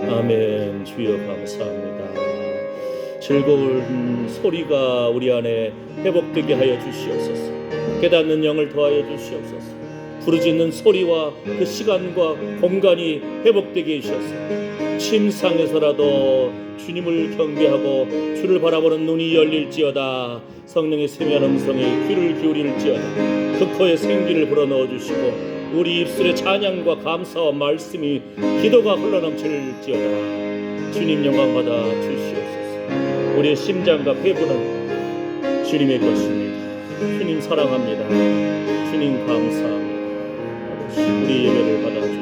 S1: 아멘. 주여 감사합니다. 즐거운 소리가 우리 안에 회복되게 하여 주시옵소서. 깨닫는 영을 더하여 주시옵소서. 부르짖는 소리와 그 시간과 공간이 회복되게 해주셔서 침상에서라도 주님을 경배하고 주를 바라보는 눈이 열릴지어다. 성령의 세미한 음성에 귀를 기울일지어다. 그 코에 생기를 불어넣어 주시고 우리 입술에 찬양과 감사와 말씀이 기도가 흘러넘칠지어다. 주님 영광 받아 주시옵소서. 우리의 심장과 폐부는 주님의 것입니다. 주님 사랑합니다. 주님 감사합니다. 우리 예배를 받아 주시옵소서.